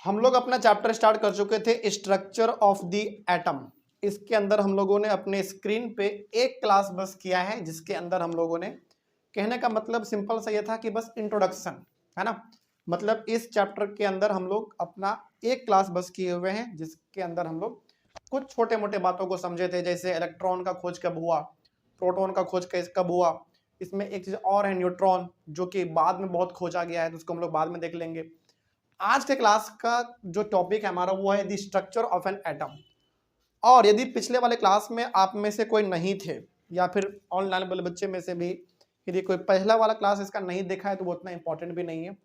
हम लोग अपना चैप्टर स्टार्ट कर चुके थे स्ट्रक्चर ऑफ द एटम। इसके अंदर हम लोगों ने अपने स्क्रीन पे एक क्लास बस किया है, जिसके अंदर हम लोगों ने, कहने का मतलब सिंपल सा ये था कि बस इंट्रोडक्शन है ना। मतलब इस चैप्टर के अंदर हम लोग अपना एक क्लास बस किए हुए हैं, जिसके अंदर हम लोग कुछ छोटे मोटे बातों को समझे थे, जैसे इलेक्ट्रॉन का खोज कब हुआ, प्रोटॉन का खोज कब हुआ। इसमें एक चीज और है न्यूट्रॉन, जो कि बाद में बहुत खोजा गया है, तो उसको हम लोग बाद में देख लेंगे। आज के क्लास का जो टॉपिक है हमारा वो है the structure of an atom. और यदि पिछले वाले क्लास में आप में से कोई नहीं थे, या फिर ऑनलाइन वाले बच्चे में से भी यदि कोई पहला वाला क्लास इसका नहीं देखा है, तो वो उतना इंपॉर्टेंट भी नहीं है।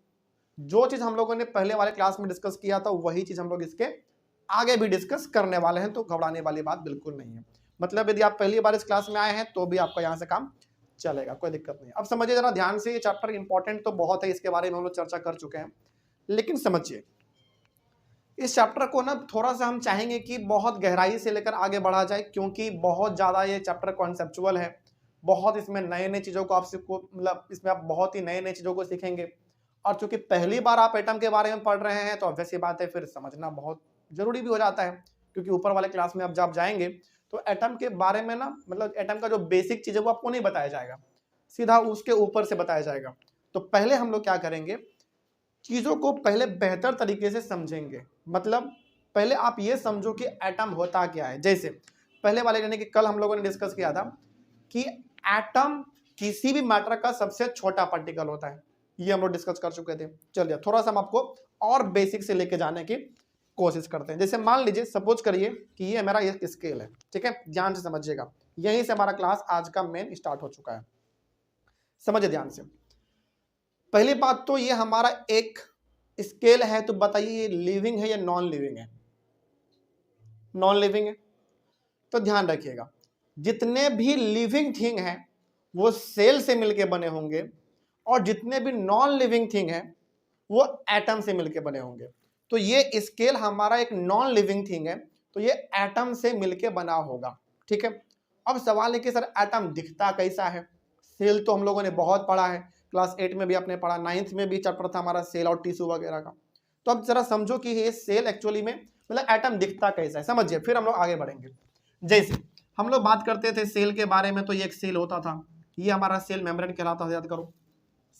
जो चीज हम लोगों ने पहले वाले क्लास में डिस्कस किया था वही चीज हम लोग इसके आगे भी डिस्कस करने वाले हैं, तो घबराने वाली बात बिल्कुल नहीं है। मतलब यदि आप पहली बार इस क्लास में आए हैं तो भी आपका यहाँ से काम चलेगा, कोई दिक्कत नहीं। अब समझिए जरा ध्यान से, ये चैप्टर इंपॉर्टेंट तो बहुत है, इसके बारे में हम लोग चर्चा कर चुके हैं, लेकिन समझिए इस चैप्टर को ना थोड़ा सा हम चाहेंगे कि बहुत गहराई से लेकर आगे बढ़ा जाए, क्योंकि बहुत ज़्यादा ये चैप्टर कॉन्सेप्चुअल है। बहुत इसमें नए नए चीज़ों को आपसे मतलब इसमें आप बहुत ही नए नए चीज़ों को सीखेंगे। और चूंकि पहली बार आप एटम के बारे में पढ़ रहे हैं, तो ऑब्वियस सी बात है फिर समझना बहुत ज़रूरी भी हो जाता है, क्योंकि ऊपर वाले क्लास में अब जब जाएंगे तो एटम के बारे में ना, मतलब एटम का जो बेसिक चीज़ है वो आपको नहीं बताया जाएगा, सीधा उसके ऊपर से बताया जाएगा। तो पहले हम लोग क्या करेंगे, चीजों को पहले बेहतर तरीके से समझेंगे। मतलब पहले आप ये समझो कि एटम होता क्या है। जैसे पहले वाले यानी कि कल हम लोगों ने डिस्कस किया था कि एटम किसी भी मैटर का सबसे छोटा पार्टिकल होता है, ये हम लोग डिस्कस कर चुके थे। चलिए थोड़ा सा हम आपको और बेसिक से लेके जाने की कोशिश करते हैं। जैसे मान लीजिए, सपोज करिए कि ये मेरा एक स्केल है, ठीक है, ध्यान से समझिएगा। यहीं से हमारा क्लास आज का मेन स्टार्ट हो चुका है, समझिए ध्यान से। पहली बात तो ये हमारा एक स्केल है, तो बताइए ये लिविंग है या नॉन लिविंग है? नॉन लिविंग है। तो ध्यान रखिएगा, जितने भी लिविंग थिंग हैं वो सेल से मिलके बने होंगे, और जितने भी नॉन लिविंग थिंग हैं वो एटम से मिलके बने होंगे। तो ये स्केल हमारा एक नॉन लिविंग थिंग है, तो ये एटम से मिलके बना होगा, ठीक है। अब सवाल है कि सर एटम दिखता कैसा है? सेल तो हम लोगों ने बहुत पढ़ा है, क्लास 8 में भी आपने पढ़ा, 9th में भी चैप्टर था हमारा सेल और टिश्यू वगैरह का। तो अब जरा समझो कि ये सेल एक्चुअली में मतलब एटम दिखता कैसा है, समझिए, फिर हम लोग आगे बढ़ेंगे। जैसे हम लोग बात करते थे सेल के बारे में, तो ये एक सेल होता था, ये हमारा सेल मेम्ब्रेन कहलाता था, याद करो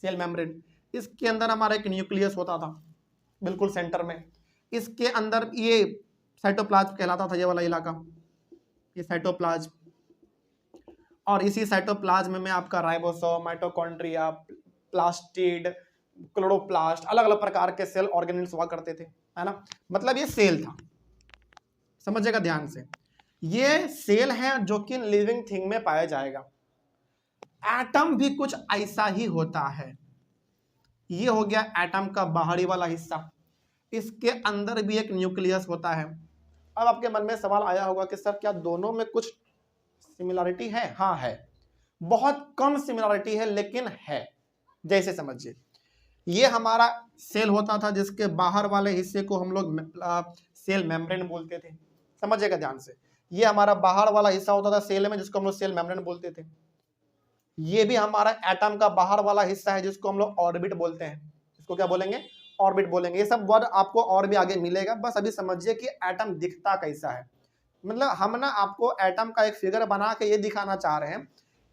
सेल मेम्ब्रेन। इसके अंदर हमारा एक न्यूक्लियस होता था बिल्कुल सेंटर में। इसके अंदर ये साइटोप्लाज्म कहलाता था, ये वाला इलाका, ये साइटोप्लाज्म। और इसी साइटोप्लाज्म में आपका राइबोसोम, माइटोकॉन्ड्रिया, प्लास्टिड, क्लोरोप्लास्ट, अलग अलग प्रकार के सेल ऑर्गेनेल्स हुआ करते थे, है ना। मतलब ये सेल था, समझिएगा ध्यान से। ये सेल है जो कि लिविंग थिंग में पाया जाएगा। एटम भी कुछ ऐसा ही होता है। ये हो गया एटम का बाहरी वाला हिस्सा। इसके अंदर भी एक न्यूक्लियस होता है। अब आपके मन में सवाल आया होगा कि सर क्या दोनों में कुछ सिमिलरिटी है? हाँ है, बहुत कम सिमिलरिटी है, लेकिन है। जैसे समझिए, ये हमारा सेल होता था, जिसके बाहर वाले हिस्से को हम लोग सेल मेम्ब्रेन बोलते थे, समझिएगा ध्यान से। ये हमारा बाहर वाला हिस्सा होता था सेल में, जिसको हम लोग सेल मेम्ब्रेन बोलते थे। ये भी हमारा एटम का बाहर वाला हिस्सा है, जिसको हम लोग ऑर्बिट बोलते हैं। इसको क्या बोलेंगे? ऑर्बिट बोलेंगे। ये सब वर्ड आपको और भी आगे मिलेगा, बस अभी समझिए कि एटम दिखता कैसा है। मतलब हम ना आपको एटम का एक फिगर बना के ये दिखाना चाह रहे हैं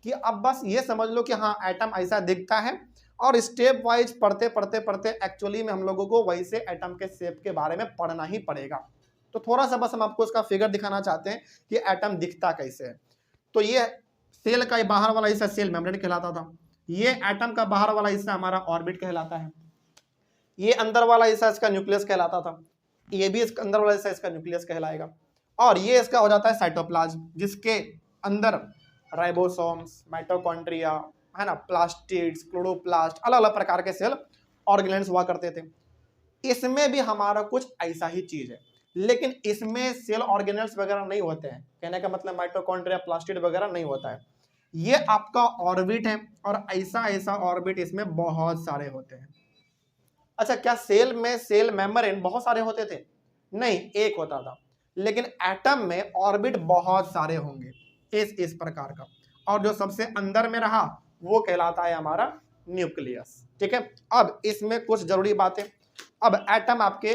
कि अब बस ये समझ लो कि हाँ एटम ऐसा दिखता है, और स्टेप वाइज पढ़ते पढ़ते पढ़ते एक्चुअली में हम लोगों को वैसे एटम के शेप के बारे में पढ़ना ही पड़ेगा। तो थोड़ा सा बस हम आपको इसका फिगर दिखाना चाहते हैं कि एटम दिखता कैसे है। तो ये सेल का बाहर वाला हिस्सा सेल मेम्ब्रेन कहलाता था। ये एटम का बाहर वाला हिस्सा हमारा ऑर्बिट कहलाता है। ये अंदर वाला हिस्सा इसका न्यूक्लियस कहलाता था। ये भी इसका अंदर वाला हिस्सा इसका न्यूक्लियस कहलाएगा। और ये इसका हो जाता है साइटोप्लाज्म, जिसके अंदर राइबोसोम्स, माइटोकॉन्ड्रिया, है ना, प्लास्टिड्स, क्लोरोप्लास्ट, अलग अलग प्रकार के सेल ऑर्गेनेल्स हुआ करते थे। इसमें भी हमारा कुछ ऐसा ही चीज है, लेकिन इसमें सेल ऑर्गेनेल्स वगैरह नहीं होते हैं। कहने का मतलब माइटोकॉन्ड्रिया, प्लास्टिड वगैरह नहीं होता है। ये आपका ऑर्बिट है, और ऐसा ऐसा ऑर्बिट इसमें बहुत सारे होते हैं। अच्छा, क्या सेल में सेल मेम्ब्रेन बहुत सारे होते थे? नहीं, एक होता था। लेकिन एटम में ऑर्बिट बहुत सारे होंगे, इस प्रकार का। और जो सबसे अंदर में रहा वो कहलाता है हमारा न्यूक्लियस, ठीक है। अब इसमें कुछ जरूरी बातें। अब एटम आपके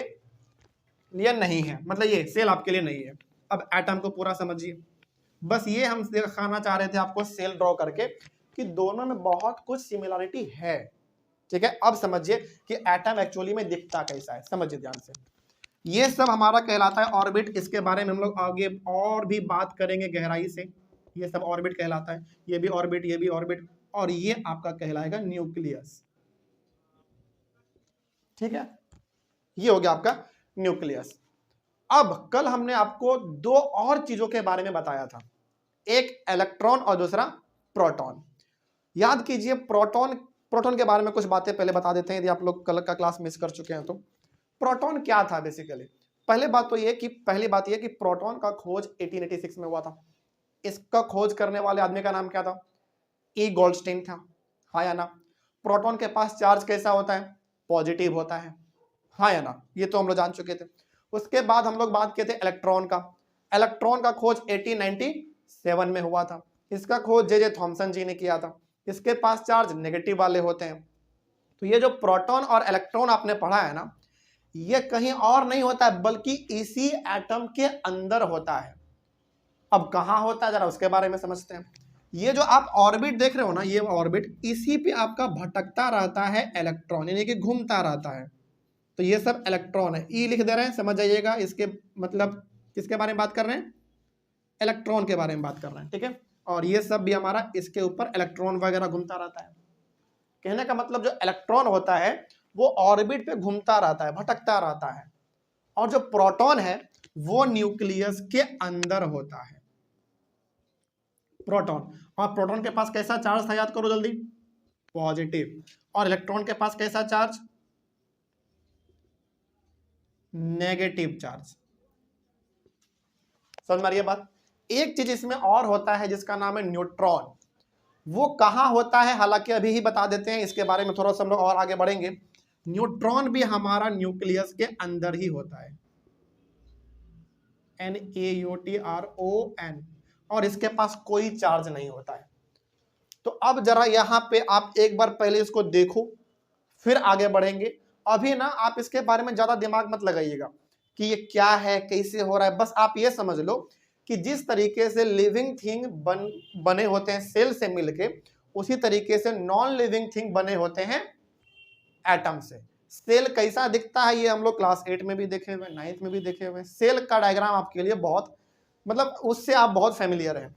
ये नहीं है, मतलब ये सेल आपके लिए नहीं है। अब एटम को पूरा समझिए, बस ये हम दिखाना चाह रहे थे आपको सेल ड्रॉ करके कि दोनों में बहुत कुछ सिमिलरिटी है। ठीक है, अब समझिए कि एटम एक्चुअली में दिखता कैसा है, समझिए ध्यान से। ये सब हमारा कहलाता है ऑर्बिट। इसके बारे में हम लोग आगे और भी बात करेंगे गहराई से। ये सब ऑर्बिट कहलाता है, ये भी ऑर्बिट, ये भी ऑर्बिट, और ये आपका कहलाएगा न्यूक्लियस। ठीक है, ये हो गया आपका न्यूक्लियस। अब कल हमने आपको दो और चीजों के बारे में बताया था, एक इलेक्ट्रॉन और दूसरा प्रोटॉन। याद कीजिए, प्रोटॉन के बारे में कुछ बातें पहले बता देते हैं यदि आप लोग कल का क्लास मिस कर चुके हैं तो। प्रोटॉन क्या था बेसिकली? पहली बात ये कि प्रोटॉन का खोज 1886 में हुआ था। इसका खोज करने वाले आदमी का नाम क्या था? ई गोल्डस्टीन था, हाँ या ना? प्रोटॉन के पास चार्ज कैसा होता है? पॉजिटिव होता है, हाँ या ना? ये तो हम लोग जान चुके थे। उसके बाद हम लोग बात किए थे इलेक्ट्रॉन का। इलेक्ट्रॉन का खोज 1897 में हुआ था। इसका खोज जे थॉमसन जी ने किया था। इसके पास चार्ज नेगेटिव वाले होते हैं। तो ये जो प्रोटॉन और इलेक्ट्रॉन आपने पढ़ा है ना, ये कहीं और नहीं होता है बल्कि इसी एटम के अंदर होता है। अब कहां होता है जरा उसके बारे में समझते हैं। ये जो आप ऑर्बिट देख रहे हो ना, ये ऑर्बिट, इसी पे आपका भटकता रहता है इलेक्ट्रॉन, यानी कि घूमता रहता है। तो ये सब इलेक्ट्रॉन है, ई लिख दे रहे हैं, समझ जाइएगा। इसके मतलब किसके बारे में बात कर रहे हैं? इलेक्ट्रॉन के बारे में बात कर रहे हैं, ठीक है। और ये सब भी हमारा इसके ऊपर इलेक्ट्रॉन वगैरह घूमता रहता है। कहने का मतलब जो इलेक्ट्रॉन होता है वो ऑर्बिट पे घूमता रहता है, भटकता रहता है, और जो प्रोटॉन है वो न्यूक्लियस के अंदर होता है। प्रोटॉन, और प्रोटॉन के पास कैसा चार्ज था याद करो जल्दी? पॉजिटिव। और इलेक्ट्रॉन के पास कैसा चार्ज? Negative charge. समझ में आ रही है बात? एक चीज इसमें और होता है जिसका नाम है न्यूट्रॉन। वो कहां होता है हालांकि अभी ही बता देते हैं, इसके बारे में थोड़ा सा हम लोग और आगे बढ़ेंगे। न्यूट्रॉन भी हमारा न्यूक्लियस के अंदर ही होता है, NAUTRON, और इसके पास कोई चार्ज नहीं होता है। तो अब जरा यहां पे आप एक बार पहले इसको देखो, फिर आगे बढ़ेंगे। अभी ना आप इसके बारे में ज्यादा दिमाग मत लगाइएगा कि ये क्या है, कैसे हो रहा है। बस आप ये समझ लो कि जिस तरीके से लिविंग थिंग बने होते हैं सेल से मिलके, उसी तरीके से नॉन लिविंग थिंग बने होते हैं एटम से। सेल कैसा दिखता है ये हम लोग क्लास 8 में भी देखे हुए, 9th में भी देखे हुए। सेल का डायग्राम आपके लिए बहुत, मतलब उससे आप बहुत फेमिलियर हैं।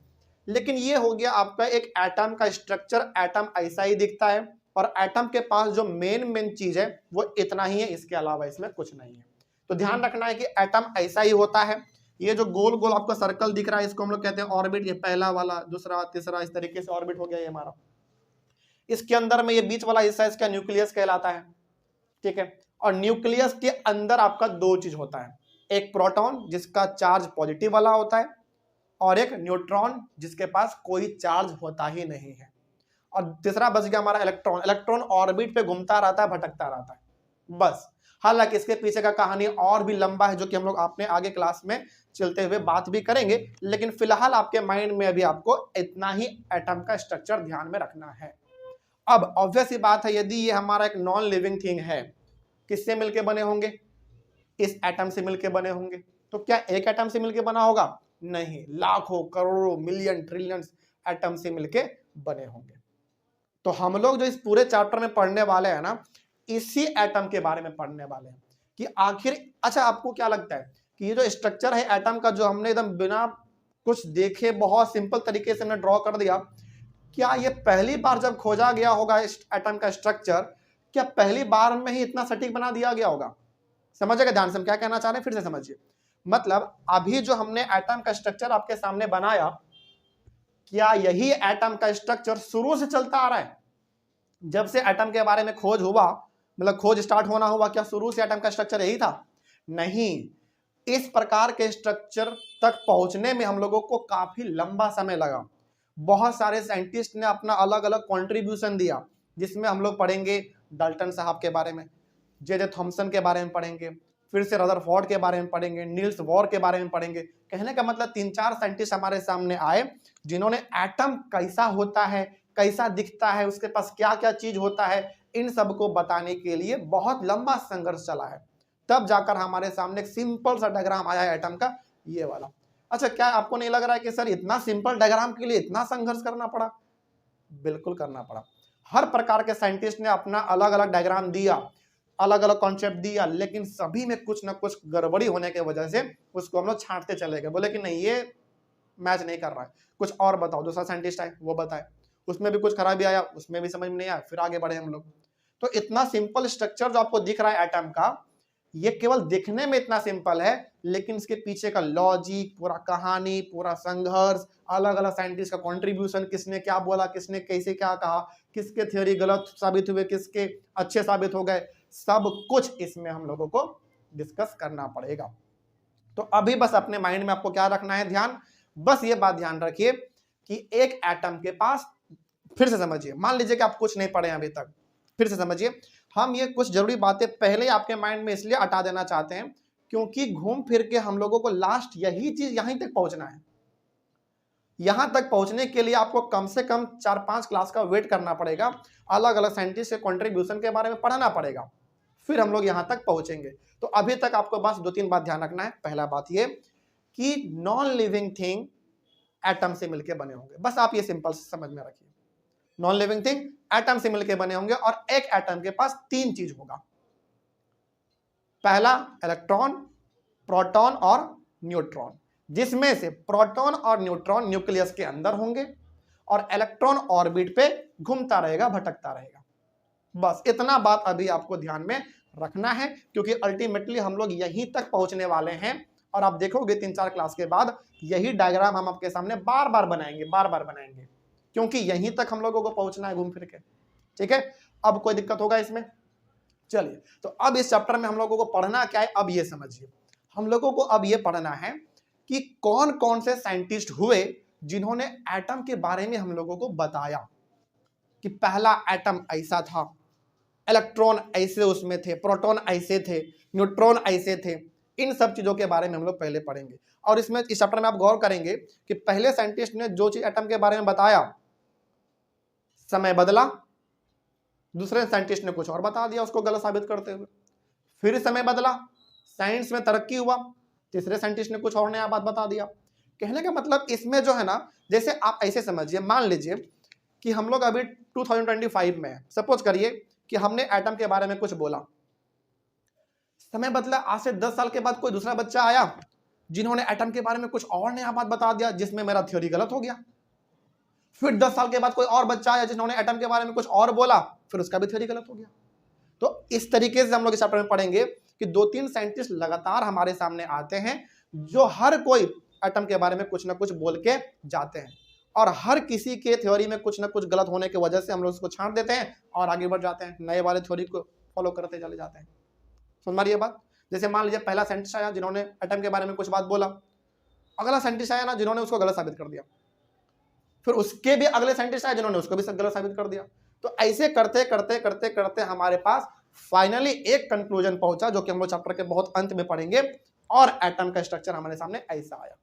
लेकिन ये हो गया आपका एक एटम का स्ट्रक्चर। एटम ऐसा ही दिखता है, और एटम के पास जो मेन चीज है वो इतना ही है, इसके अलावा इसमें कुछ नहीं है। तो ध्यान रखना है कि एटम ऐसा ही होता है। ये जो गोल गोल आपको सर्कल दिख रहा है इसको हम लोग कहते हैं ऑर्बिट। ये पहला वाला, दूसरा, तीसरा, इस तरीके से ऑर्बिट हो गया ये हमारा। इसके अंदर में ये बीच वाला हिस्सा इसका न्यूक्लियस कहलाता है, ठीक है। और न्यूक्लियस के अंदर आपका दो चीज होता है, एक प्रोटॉन जिसका चार्ज पॉजिटिव वाला होता है, और एक न्यूट्रॉन जिसके पास कोई चार्ज होता ही नहीं है। और तीसरा बच गया हमारा इलेक्ट्रॉन। इलेक्ट्रॉन ऑर्बिट पे घूमता रहता है, भटकता रहता है, बस। हालांकि इसके पीछे का कहानी और भी लंबा है, जो कि हम लोग अपने आगे क्लास में चलते हुए बात भी करेंगे। लेकिन फिलहाल आपके माइंड में अभी आपको इतना ही एटम का स्ट्रक्चर ध्यान में रखना है। अब ऑब्वियस ही बात है, यदि ये हमारा एक नॉन लिविंग थिंग है, किससे मिलके बने होंगे? इस एटम से मिलके बने होंगे। तो क्या एक एटम से मिलके बना होगा? नहीं, लाखों, करोड़ों, मिलियन, ट्रिलियंस एटम से मिलके बने होंगे। तो हम लोग जो इस पूरे चैप्टर में पढ़ने वाले हैं ना, इसी एटम के बारे में पढ़ने वाले हैं कि आखिर, अच्छा आपको क्या लगता है कि ये जो स्ट्रक्चर है एटम का, जो हमने एकदम बिना कुछ देखे बहुत सिंपल तरीके से हमने ड्रॉ कर दिया, क्या ये पहली बार जब खोजा गया होगा इस एटम का स्ट्रक्चर, क्या पहली बार में ही इतना सटीक बना दिया गया होगा? समझिएगा ध्यान से हम क्या कहना चाह रहे हैं, फिर से समझिए। मतलब अभी जो हमने एटम का स्ट्रक्चर आपके सामने बनाया, क्या यही एटम का स्ट्रक्चर शुरू से चलता आ रहा है? जब से एटम के बारे में खोज हुआ, मतलब खोज स्टार्ट होना हुआ, क्या शुरू से एटम का स्ट्रक्चर यही था? नहीं, इस प्रकार के स्ट्रक्चर तक पहुंचने में हम लोगों को काफी लंबा समय लगा। बहुत सारे साइंटिस्ट ने अपना अलग अलग कंट्रीब्यूशन दिया, जिसमें हम लोग पढ़ेंगे डाल्टन साहब के बारे में, जे थॉमसन के बारे में पढ़ेंगे, फिर से रदरफोर्ड के बारे में पढ़ेंगे, नील्स बोर के बारे में पढ़ेंगे। कहने का मतलब 3-4 साइंटिस्ट हमारे सामने आए जिन्होंने एटम कैसा होता है, कैसा दिखता है, उसके पास क्या क्या चीज होता है, इन सब को बताने के लिए बहुत लंबा संघर्ष चला है। तब जाकर हमारे सामने एक सिंपल सा डायग्राम आया है एटम का, ये वाला। अच्छा, क्या आपको नहीं लग रहा है कि सर इतना सिंपल डायग्राम के लिए इतना संघर्ष करना पड़ा? बिल्कुल करना पड़ा। हर प्रकार के साइंटिस्ट ने अपना अलग अलग डायग्राम दिया, अलग अलग कॉन्सेप्ट दिया, लेकिन सभी में कुछ ना कुछ गड़बड़ी होने की वजह से उसको हम लोग छांटते चले गए। बोले कि नहीं, ये मैच नहीं कर रहा है, कुछ और बताओ। दूसरा साइंटिस्ट आए, वो बताए, उसमें भी कुछ खराबी आया, उसमें भी समझ में नहीं आया, फिर आगे बढ़े हम लोग। तो इतना सिंपल स्ट्रक्चर जो आपको दिख रहा है एटम का, ये केवल दिखने में इतना सिंपल है, लेकिन इसके पीछे का लॉजिक, पूरा कहानी, पूरा संघर्ष, अलग अलग साइंटिस्ट का कंट्रीब्यूशन, किसने क्या बोला, किसने कैसे क्या कहा, किसके थ्योरी गलत साबित हुए, किसके अच्छे साबित हो गए, सब कुछ इसमें हम लोगों को डिस्कस करना पड़ेगा। तो अभी बस अपने माइंड में आपको क्या रखना है ध्यान, बस ये बात ध्यान रखिए कि एक एटम के पास, फिर से समझिए, मान लीजिए कि आप कुछ नहीं पढ़े अभी तक, फिर से समझिए, हम ये कुछ जरूरी बातें पहले आपके माइंड में इसलिए हटा देना चाहते हैं क्योंकि घूम फिर के हम लोगों को लास्ट यही चीज यहीं तक पहुंचना है। यहां तक पहुंचने के लिए आपको कम से कम 4-5 क्लास का वेट करना पड़ेगा, अलग अलग साइंटिस्ट के कंट्रीब्यूशन के बारे में पढ़ना पड़ेगा, फिर हम लोग यहां तक पहुंचेंगे। तो अभी तक आपको बस 2-3 बात ध्यान रखना है। पहला बात ये कि नॉन लिविंग थिंग एटम से मिलकर बने होंगे, बस आप ये सिंपल समझ में रखिए। नॉन लिविंग थिंग एटम से मिलकर बने होंगे और एक एटम के पास 3 चीज होगा। पहला इलेक्ट्रॉन, प्रोटॉन और न्यूट्रॉन, जिसमें से प्रोटॉन और न्यूट्रॉन न्यूक्लियस के अंदर होंगे और इलेक्ट्रॉन ऑर्बिट पे घूमता रहेगा, भटकता रहेगा। बस इतना बात अभी आपको ध्यान में रखना है, क्योंकि अल्टीमेटली हम लोग यहीं तक पहुंचने वाले हैं और आप देखोगे 3-4 क्लास के बाद यही डायग्राम हम आपके सामने बार बार बनाएंगे, क्योंकि यहीं तक हम लोगों को पहुंचना है घूम फिर के। ठीक है, अब कोई दिक्कत होगा इसमें? चलिए, तो अब इस चैप्टर में हम लोगों को पढ़ना क्या है, अब ये समझिए। हम लोगों को अब ये पढ़ना है कि कौन कौन से साइंटिस्ट हुए जिन्होंने एटम के बारे में हम लोगों को बताया कि पहला एटम ऐसा था, इलेक्ट्रॉन ऐसे उसमें थे, प्रोटॉन ऐसे थे, न्यूट्रॉन ऐसे थे। इन सब चीजों के बारे में हम लोग पहले पढ़ेंगे। और इसमें इस चैप्टर में आप गौर करेंगे कि पहले साइंटिस्ट ने जो चीज एटम के बारे में बताया, समय बदला, दूसरे साइंटिस्ट ने कुछ और बता दिया उसको गलत साबित करते हुए, फिर समय बदला, साइंस में तरक्की हुआ, तीसरे साइंटिस्ट ने कुछ और नया बात बता दिया। कहने का मतलब इसमें जो है ना, जैसे आप ऐसे समझिए, मान लीजिए कि हम लोग अभी 2025 में है, सपोज करिए कि हमने एटम के बारे में कुछ बोला, समय बदला, आज से 10 साल के बाद कोई दूसरा बच्चा आया जिन्होंने एटम के बारे में कुछ और नया बात बता दिया, जिसमें मेरा थ्योरी गलत हो गया। फिर 10 साल के बाद कोई और बच्चा आया जिन्होंने एटम के बारे में कुछ और बोला, फिर उसका भी थ्योरी गलत हो गया। तो इस तरीके से हम लोग इस चैप्टर में पढ़ेंगे कि 2-3 साइंटिस्ट लगातार हमारे सामने आते हैं जो हर कोई एटम के बारे में कुछ ना कुछ बोल के जाते हैं, और हर किसी के थ्योरी में कुछ ना कुछ गलत होने की वजह से हम लोग उसको छांट देते हैं और आगे बढ़ जाते हैं, नए वाले थ्योरी को फॉलो करते चले जाते हैं। समझ मारिए बात। जैसे मान लीजिए पहला साइंटिस्ट आया जिन्होंने एटम के बारे में कुछ बात बोला, अगला साइंटिस्ट आया ना जिन्होंने उसको गलत साबित कर दिया, फिर उसके भी अगले साइंटिस्ट आए जिन्होंने उसको भी गलत साबित कर दिया। तो ऐसे करते करते करते करते हमारे पास फाइनली एक कंक्लूजन पहुंचा, जो कि हम लोग चैप्टर के बहुत अंत में पढ़ेंगे, और एटम का स्ट्रक्चर हमारे सामने ऐसा आया।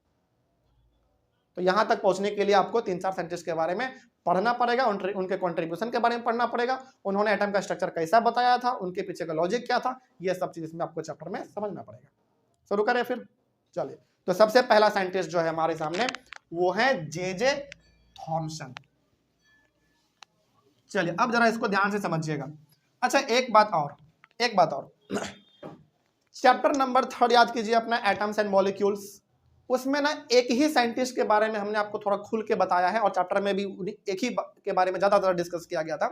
तो यहां तक पहुंचने के लिए आपको 3-4 साइंटिस्ट के बारे में पढ़ना पड़ेगा, उनके कंट्रीब्यूशन के बारे में पढ़ना पड़ेगा, उन्होंने एटम का स्ट्रक्चर कैसा बताया था, उनके पीछे का लॉजिक क्या था, यह सब चीज इसमें आपको चैप्टर में समझना पड़ेगा। शुरू करें फिर? चलिए, तो सबसे पहला साइंटिस्ट जो है हमारे सामने वो है जे थॉमसन। चलिए, अब जरा इसको ध्यान से समझिएगा। अच्छा, एक बात और चैप्टर नंबर 3 याद कीजिए अपना, एटम्स एंड मॉलिक्यूल्स। उसमें ना एक ही साइंटिस्ट के बारे में हमने आपको थोड़ा खुल के बताया है, और चैप्टर में भी एक ही के बारे में ज्यादातर डिस्कस किया गया था,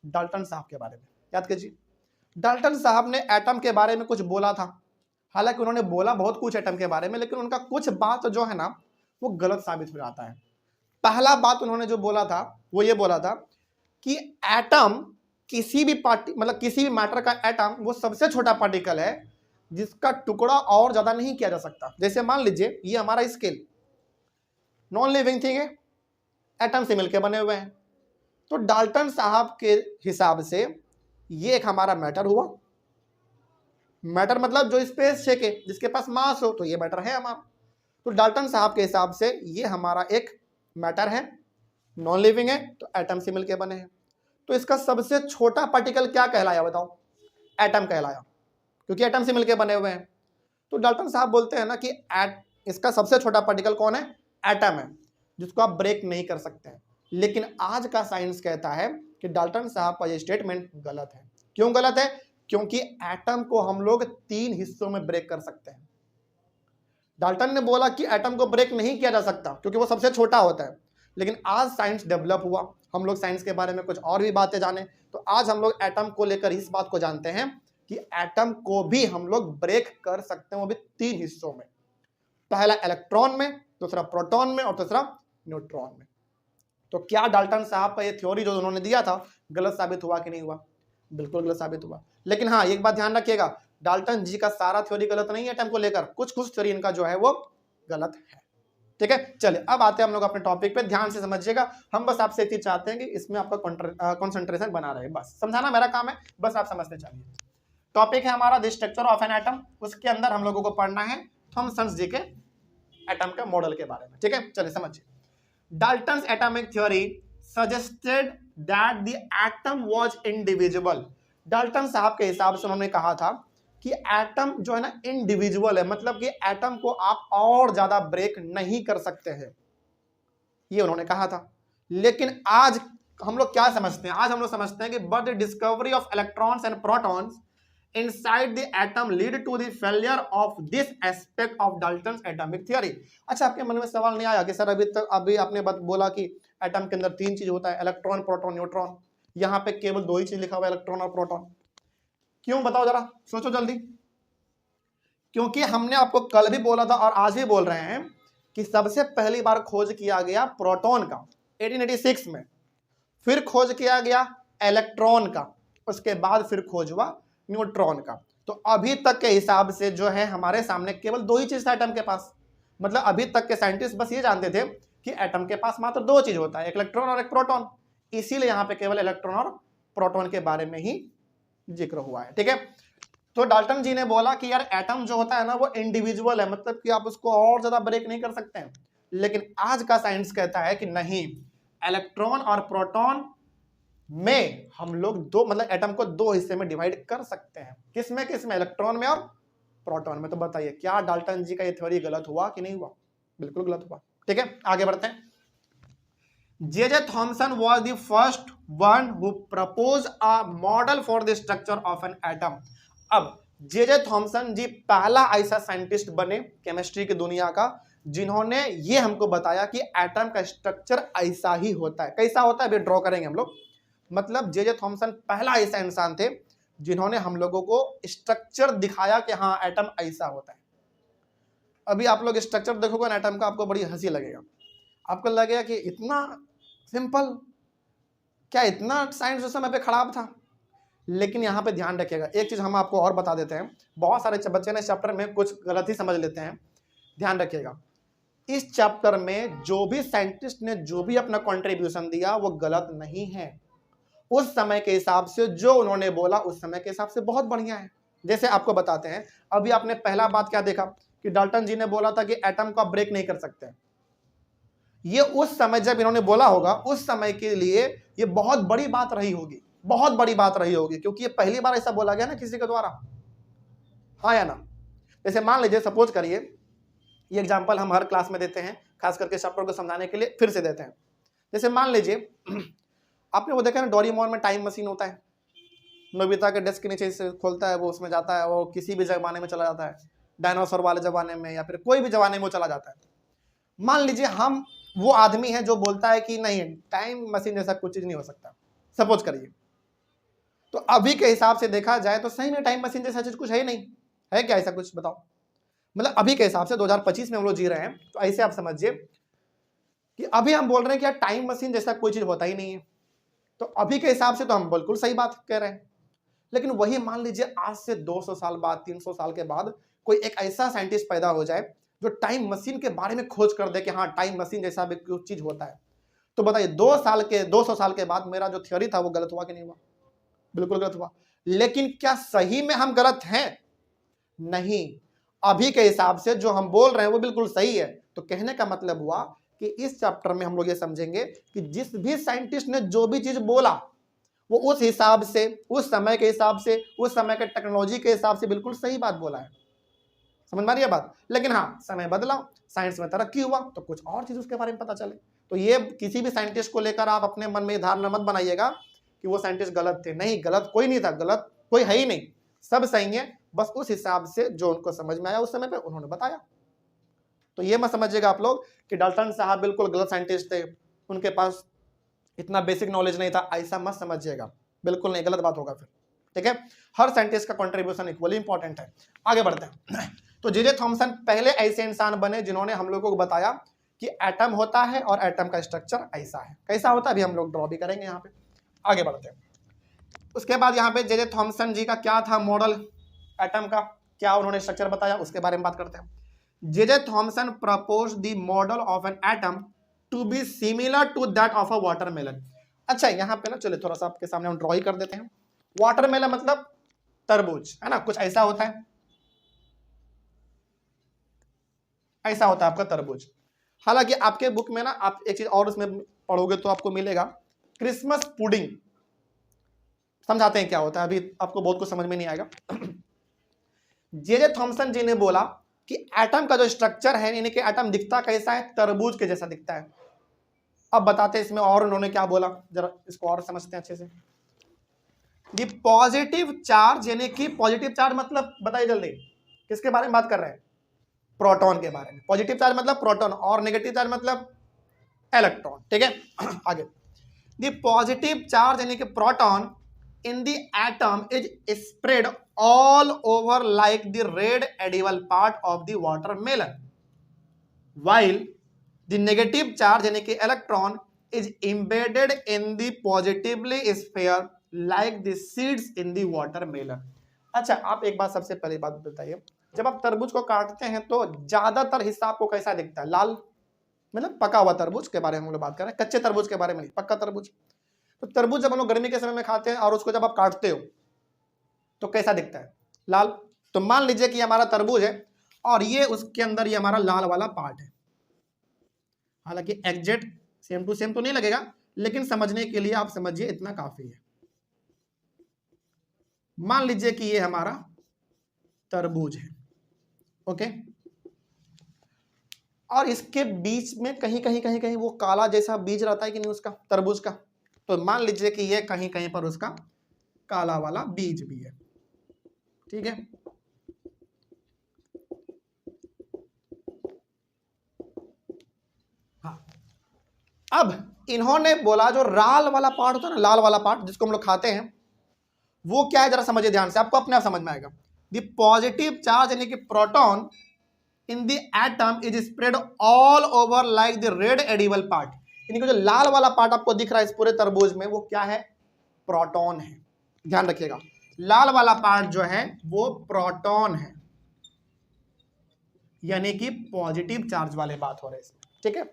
डाल्टन साहब के बारे में। याद कीजिए, डाल्टन साहब ने एटम के बारे में कुछ बोला था। हालांकि उन्होंने बोला बहुत कुछ एटम के बारे में, लेकिन उनका कुछ बात जो है ना वो गलत साबित हो जाता है। पहला बात उन्होंने जो बोला था वो ये बोला था कि एटम किसी भी मैटर का एटम वो सबसे छोटा पार्टिकल है जिसका टुकड़ा और ज्यादा नहीं किया जा सकता। जैसे मान लीजिए ये हमारा स्केल नॉन लिविंग थिंग है, एटम से मिलकर बने हुए हैं, तो डाल्टन साहब के हिसाब से ये एक हमारा मैटर हुआ। मैटर मतलब जो स्पेस छेके, जिसके पास मास हो, तो ये मैटर है हमारा। तो डाल्टन साहब के हिसाब से ये हमारा एक मैटर है, नॉन लिविंग है, तो एटम से मिलकर बने हैं। तो इसका सबसे छोटा पार्टिकल क्या कहलाया बताओ? एटम कहलाया। क्योंकि एटम से मिलकर बने हुए हैं। तो डाल्टन साहब बोलते हैं ना कि इसका सबसे छोटा पार्टिकल कौन है? एटम है, जिसको आप ब्रेक नहीं कर सकते हैं। लेकिन आज का साइंस कहता है कि डाल्टन साहब का ये स्टेटमेंट गलत है। क्यों गलत है? क्योंकि एटम को हम लोग 3 हिस्सों में ब्रेक कर सकते हैं। डाल्टन ने बोला कि एटम को ब्रेक नहीं किया जा सकता क्योंकि वो सबसे छोटा होता है, लेकिन आज साइंस डेवलप हुआ, हम लोग साइंस के बारे में कुछ और भी बातें जाने, तो आज हम लोग एटम को लेकर इस बात को जानते हैं कि एटम को भी हम लोग ब्रेक कर सकते हैं, वो भी 3 हिस्सों में। पहला इलेक्ट्रॉन में, दूसरा प्रोटॉन में और तीसरा न्यूट्रॉन में। तो क्या डाल्टन साहब का ये थ्योरी जो उन्होंने दिया था गलत साबित हुआ कि नहीं हुआ? बिल्कुल गलत साबित हुआ। लेकिन हाँ, एक बात ध्यान रखिएगा, डाल्टन जी का सारा थ्योरी गलत नहीं है एटम को लेकर, कुछ कुछ थ्योरी इनका जो है वो गलत है। ठीक है, चलिए अब आते हैं हम लोग अपने टॉपिक पे, ध्यान से समझिएगा। हम बस आपसे एक चीज चाहते हैं कि इसमें आपका कंसंट्रेशन बना रहे, बस समझाना मेरा काम है, बस आप समझते चलिए। टॉपिक है हमारा the structure of an atom. उसके अंदर हम लोगों को पढ़ना है थॉमसन जी के एटम के मॉडल के बारे में। ठीक है, चलिए समझिए। Dalton's atomic theory suggested that the atom was individual. Dalton साहब के हिसाब से उन्होंने कहा था कि एटम जो है ना इंडिविजुअल है, मतलब कि एटम को आप और ज्यादा ब्रेक नहीं कर सकते हैं, ये उन्होंने कहा था। लेकिन आज हम लोग क्या समझते हैं? आज हम लोग समझते हैं कि but the discovery of electrons and protons inside the atom lead to the failure of this aspect of Dalton's atomic theory। अच्छा, आपके मन में सवाल नहीं आया कि सर अभी आपने बोला कि एटम के अंदर 3 चीज होता है, इलेक्ट्रॉन, प्रोटॉन, न्यूट्रॉन, यहाँ पे केवल 2 ही चीज लिखा हुआ है, इलेक्ट्रॉन और प्रोटॉन, क्यों? बताओ जरा, सोचो जल्दी। क्योंकि हमने आपको कल भी बोला था और आज भी बोल रहे हैं कि सबसे पहली बार खोज किया गया प्रोटॉन का 1886 में, फिर खोज किया गया इलेक्ट्रॉन का, उसके बाद फिर खोज हुआ न्यूट्रॉन का। तो अभी तक के हिसाब से जो है हमारे सामने केवल 2 ही चीज था एटम के पास। मतलब अभी तक के साइंटिस्ट बस ये जानते थे कि एटम के पास मात्र 2 चीज होता है, एक इलेक्ट्रॉन और एक प्रोटॉन। इसीलिए यहाँ पे केवल इलेक्ट्रॉन और प्रोटॉन के बारे में ही जिक्र हुआ है। ठीक है, तो डाल्टन जी ने बोला कि यार एटम जो होता है ना वो इंडिविजुअल है, मतलब कि आप उसको और ज्यादा ब्रेक नहीं कर सकते हैं। लेकिन आज का साइंस कहता है कि नहीं, इलेक्ट्रॉन और प्रोटॉन में हम लोग मतलब एटम को 2 हिस्से में डिवाइड कर सकते हैं। किसमें किसमें? इलेक्ट्रॉन में और प्रोटॉन में। तो बताइए क्या डाल्टन जी का ये थ्योरी गलत हुआ कि नहीं हुआ? बिल्कुल गलत हुआ। ठीक है, आगे बढ़ते हैं। J Thompson was the first one who propose a model for the structure of an atom. अब जे थॉमसन जी पहला ऐसा साइंटिस्ट बने केमिस्ट्री की दुनिया का जिन्होंने ये हमको बताया कि एटम का स्ट्रक्चर ऐसा ही होता है। कैसा होता है अभी ड्रॉ करेंगे हम लोग। मतलब जे थॉमसन पहला ऐसा इंसान थे जिन्होंने हम लोगों को स्ट्रक्चर दिखाया कि हाँ एटम ऐसा होता है। अभी आप लोग स्ट्रक्चर देखोगे ना एटम का, आपको बड़ी हंसी लगेगा, आपको लगेगा कि इतना सिंपल, क्या इतना साइंस उस समय पे खराब था? लेकिन यहाँ पे ध्यान रखिएगा, एक चीज हम आपको और बता देते हैं, बहुत सारे बच्चे ने चैप्टर में कुछ गलत ही समझ लेते हैं। ध्यान रखिएगा, इस चैप्टर में जो भी साइंटिस्ट ने जो भी अपना कॉन्ट्रीब्यूशन दिया वो गलत नहीं है। उस समय के हिसाब से जो उन्होंने बोला उस समय के हिसाब से बहुत बढ़िया है। जैसे आपको बताते हैं, अभी आपने पहला बात क्या देखा कि डाल्टन जी ने बोला था कि एटम को आप ब्रेक नहीं कर सकते। ये उस समय जब इन्होंने बोला होगा उस समय के लिए ये बहुत बड़ी बात रही होगी, बहुत बड़ी बात रही होगी, क्योंकि ये पहली बार ऐसा बोला गया ना किसी के द्वारा, हाँ या ना। जैसे मान लीजिए, सपोज करिए, ये एग्जांपल हम हर क्लास में देते हैं, खास करके चैप्टर को समझाने के लिए फिर से देते हैं। जैसे मान लीजिए आपने वो देखा ना डोरेमोन में टाइम मशीन होता है, नोबिता के डेस्क के नीचे से खोलता है, वो उसमें जाता है, वो किसी भी जमाने में चला जाता है, डायनासोर वाले जमाने में या फिर कोई भी जमाने में वो चला जाता है। मान लीजिए हम वो आदमी है जो बोलता है कि नहीं टाइम मशीन जैसा कुछ चीज नहीं हो सकता, सपोज करिए। तो अभी के हिसाब से देखा जाए तो सही में टाइम मशीन जैसा चीज कुछ है ही नहीं, है क्या ऐसा कुछ? बताओ। मतलब अभी के हिसाब से 2025 में हम लोग जी रहे हैं, तो ऐसे आप समझिए कि अभी हम बोल रहे हैं कि यार टाइम मशीन जैसा कोई चीज होता ही नहीं है। तो अभी के हिसाब से तो हम बिल्कुल सही बात कह रहे हैं। लेकिन वही मान लीजिए आज से 200 साल बाद, 300 साल के बाद कोई एक ऐसा साइंटिस्ट पैदा हो जाए जो टाइम मशीन के बारे में खोज कर दे कि हाँ टाइम मशीन जैसा भी कुछ चीज होता है, तो बताइए 200 साल के बाद मेरा जो थ्योरी था वो गलत हुआ कि नहीं हुआ? बिल्कुल गलत हुआ। लेकिन क्या सही में हम गलत हैं? नहीं, अभी के हिसाब से जो हम बोल रहे हैं वो बिल्कुल सही है। तो कहने का मतलब हुआ कि इस चैप्टर में हम लोग ये समझेंगे कि जिस भी साइंटिस्ट ने जो भी चीज बोला वो उस हिसाब से, उस समय के हिसाब से, उस समय के टेक्नोलॉजी के हिसाब से बिल्कुल सही बात बोला है। समझ में आ रही है बात? लेकिन हाँ, समय बदला, साइंस में तरक्की हुआ तो कुछ और चीज उसके बारे में पता चले। तो ये किसी भी साइंटिस्ट को लेकर आप अपने मन में धारणा मत बनाइएगा कि वो साइंटिस्ट गलत थे। नहीं, गलत कोई नहीं था, गलत कोई है ही नहीं, सब सही है, बस उस हिसाब से जो उनको समझ में आया उस समय पे उन्होंने बताया। तो ये मत समझिएगा आप लोग कि डाल्टन साहब बिल्कुल गलत साइंटिस्ट थे, उनके पास इतना बेसिक नॉलेज नहीं था, ऐसा मत समझिएगा, बिल्कुल नहीं, गलत बात होगा फिर। ठीक है, हर साइंटिस्ट का कंट्रीब्यूशन इक्वली इंपॉर्टेंट है। आगे बढ़ते हैं। तो जे थॉमसन पहले ऐसे इंसान बने जिन्होंने हम लोगों को बताया कि एटम होता है और एटम का स्ट्रक्चर ऐसा है। कैसा होता है अभी हम लोग ड्रॉ भी करेंगे यहाँ पे। आगे बढ़ते हैं। उसके बाद यहाँ पे जे थॉमसन जी का क्या था मॉडल एटम का, क्या उन्होंने स्ट्रक्चर बताया, उसके बारे में बात करते हैं। J Thomson propose the model of an atom to be similar to that of a watermelon. अच्छा, यहाँ पे ना चलिए थोड़ा सा आपके सामने हम ड्रॉ ही कर देते हैं। वाटरमेलन मतलब तरबूज, है ना, कुछ ऐसा होता है, ऐसा होता है आपका तरबूज। हालांकि आपके बुक में ना आप एक चीज और उसमें पढ़ोगे तो आपको मिलेगा क्रिसमस पुडिंग। समझाते हैं क्या होता है, अभी आपको बहुत कुछ समझ में नहीं आएगा। जे थॉमसन जी ने बोला कि एटम का जो स्ट्रक्चर है, यानी कि एटम दिखता कैसा है, तरबूज के जैसा दिखता है। अब बताते हैं इसमें और उन्होंने क्या बोला, जरा इसको और समझते हैं अच्छे से। दी पॉजिटिव चार्ज, यानी कि पॉजिटिव चार्ज मतलब बताइए जल्दी, किसके बारे में बात कर रहे हैं? प्रोटॉन के बारे में। पॉजिटिव चार्ज मतलब प्रोटॉन और नेगेटिव चार्ज मतलब इलेक्ट्रॉन। ठीक है, आगे। द पॉजिटिव चार्ज यानी कि proton in the atom is spread all over like the red edible part of the watermelon, while the negative charge यानी कि electron is embedded in the positively sphere like the seeds in the watermelon. अच्छा, आप एक बात सबसे पहली बात बताइए, जब आप तरबूज को काटते हैं तो ज्यादातर हिस्सा आपको कैसा दिखता है? लाल, मतलब पका हुआ तरबूज के बारे में हम लोग बात कर रहे हैं, कच्चे तरबूज के बारे में नहीं, पक्का तरबूज। तो तरबूज जब हम लोग गर्मी के समय में खाते हैं और उसको जब आप काटते हो तो कैसा दिखता है? लाल। तो मान लीजिए कि हमारा तरबूज है और ये उसके अंदर ये हमारा लाल वाला पार्ट है। हालांकि एग्जैक्ट सेम टू सेम तो नहीं लगेगा, लेकिन समझने के लिए आप समझिए इतना काफी है। मान लीजिए कि ये हमारा तरबूज है, ओके, और इसके बीच में कहीं कहीं कहीं कहीं वो काला जैसा बीज रहता है कि नहीं उसका, तरबूज का। तो मान लीजिए कि ये कहीं कहीं पर उसका काला वाला बीज भी है। ठीक है, हाँ। अब इन्होंने बोला जो लाल वाला पार्ट होता है ना, लाल वाला पार्ट जिसको हम लोग खाते हैं, वो क्या है जरा समझिए ध्यान से, आपको अपने आप समझ में आएगा। द पॉजिटिव चार्ज यानी कि proton in the atom is spread all over like the red edible part, यानी कि जो लाल वाला पार्ट आपको दिख रहा है इस पूरे तरबूज में, वो क्या है? प्रोटॉन है। ध्यान रखिएगा, लाल वाला पार्ट जो है वो प्रोटॉन है, यानी कि पॉजिटिव चार्ज वाले बात हो रहे हैं इसमें। ठीक है,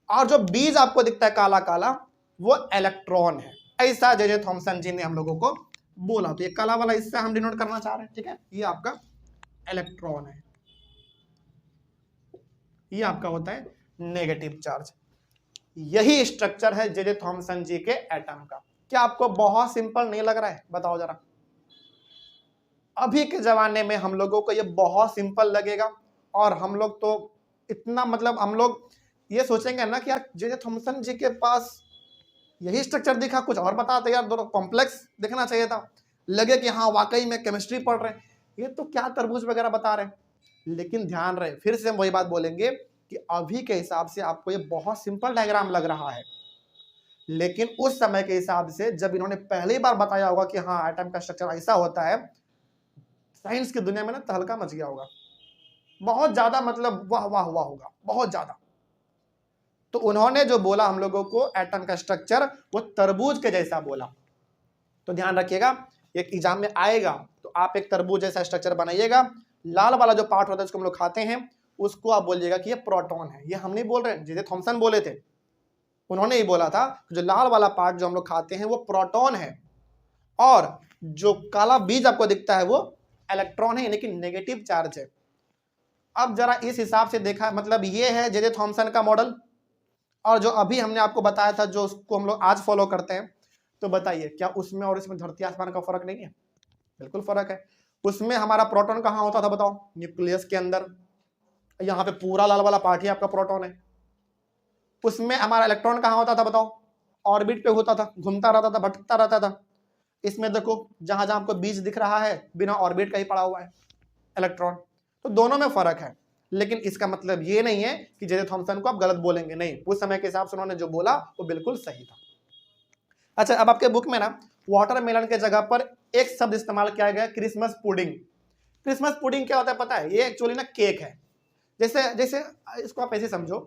और जो बीज आपको दिखता है काला काला, वो इलेक्ट्रॉन है। ऐसा जे थॉमसन जी ने हम लोगों को बोला। तो ये काला वाला हिस्सा हम डिनोट करना चाह रहे हैं। ठीक है, ये आपका इलेक्ट्रॉन है, ये आपका होता है नेगेटिव चार्ज। यही स्ट्रक्चर है जे थॉमसन जी के एटम का। क्या आपको बहुत सिंपल नहीं लग रहा है? बताओ जरा। अभी के जमाने में हम लोगों को ये बहुत सिंपल लगेगा और हम लोग तो इतना, मतलब हम लोग ये सोचेंगे ना कि यार जे थॉमसन जी के पास यही स्ट्रक्चर दिखा, कुछ और बताते यार, दोनों कॉम्प्लेक्स दिखना चाहिए था, लगे कि हाँ वाकई में केमिस्ट्री पढ़ रहे हैं, ये तो क्या तरबूज वगैरह बता रहे हैं। लेकिन ध्यान रहे, फिर से हम वही बात बोलेंगे कि अभी के हिसाब से आपको ये बहुत सिंपल डायग्राम लग रहा है, लेकिन उस समय के हिसाब से जब इन्होंने पहली बार बताया होगा कि हाँ एटम का स्ट्रक्चर ऐसा होता है, साइंस की दुनिया में ना तहलका मच गया होगा, बहुत ज्यादा, मतलब वाह वाह हुआ होगा, बहुत ज्यादा। तो उन्होंने जो बोला हम लोगों को एटम का स्ट्रक्चर, वो तरबूज के जैसा बोला। तो ध्यान रखिएगा, एक एग्जाम में आएगा तो आप एक तरबूज जैसा स्ट्रक्चर बनाइएगा, लाल वाला जो पार्ट होता है जिसको हम लोग खाते हैं उसको आप बोलिएगा कि ये प्रोटॉन है। ये हम नहीं बोल रहे, जे थॉमसन बोले थे, उन्होंने ही बोला था जो लाल वाला पार्ट जो हम लोग खाते हैं वो प्रोटॉन है, और जो काला बीज आपको दिखता है वो इलेक्ट्रॉन है, यानी कि नेगेटिव चार्ज है। अब जरा इस हिसाब से देखा, मतलब ये है जे थॉमसन का मॉडल, और जो अभी हमने आपको बताया था जो उसको हम लोग आज फॉलो करते हैं, तो बताइए क्या उसमें और इसमें धरती आसमान का फर्क नहीं है? बिल्कुल फर्क है। उसमें हमारा प्रोटॉन कहाँ होता था बताओ? न्यूक्लियस के अंदर। यहाँ पे पूरा लाल वाला पार्ट ही आपका प्रोटॉन है। उसमें हमारा इलेक्ट्रॉन कहाँ होता था बताओ? ऑर्बिट पे होता था, घूमता रहता था, भटकता रहता था। इसमें देखो जहां जहां आपको बीज दिख रहा है बिना ऑर्बिट का ही पड़ा हुआ है इलेक्ट्रॉन। तो दोनों में फर्क है, लेकिन इसका मतलब ये नहीं है कि जे थॉमसन को आप गलत बोलेंगे, नहीं, उस समय के हिसाब से उन्होंने जो बोला वो बिल्कुल सही था। अच्छा, अब आपके बुक में ना वाटरमेलन के जगह पर एक शब्द इस्तेमाल किया गया, क्रिसमस पुडिंग। क्रिसमस पुडिंग क्या होता है पता है? ये एक्चुअली ना केक है। जैसे जैसे इसको आप ऐसे समझो,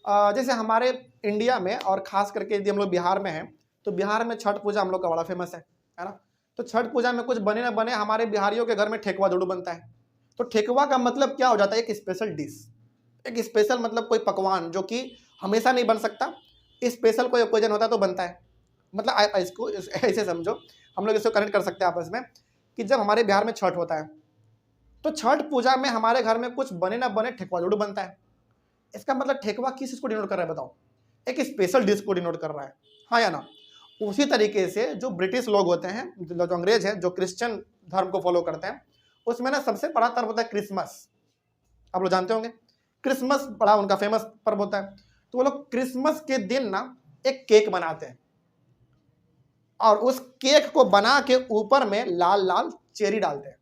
जैसे हमारे इंडिया में और खास करके यदि हम लोग बिहार में हैं तो बिहार में छठ पूजा हम लोग का बड़ा फेमस है ना। तो छठ पूजा में कुछ बने ना बने हमारे बिहारियों के घर में ठेकुआ जरूर बनता है। तो ठेकुआ का मतलब क्या हो जाता है? एक स्पेशल डिश, एक स्पेशल मतलब कोई पकवान जो कि हमेशा नहीं बन सकता, स्पेशल कोई ओकेजन होता है तो बनता है। मतलब आप इसको ऐसे समझो, हम लोग इसको कनेक्ट कर सकते हैं आपस में कि जब हमारे बिहार में छठ होता है तो छठ पूजा में हमारे घर में कुछ बने ना बने ठेकुआ जरूर बनता है। इसका मतलब ठेकुआ किस चीज को डिनोट कर रहा है बताओ? एक स्पेशल डिश को डिनोट कर रहा है, हाँ या ना। उसी तरीके से जो ब्रिटिश लोग होते हैं, जो अंग्रेज हैं, जो क्रिश्चियन धर्म को फॉलो करते हैं, उसमें ना सबसे बड़ा पर्व होता है क्रिसमस। आप लोग जानते होंगे क्रिसमस बड़ा उनका फेमस पर्व होता है। तो वो लोग क्रिसमस के दिन ना एक केक बनाते हैं और उस केक को बना के ऊपर में लाल लाल चेरी डालते हैं,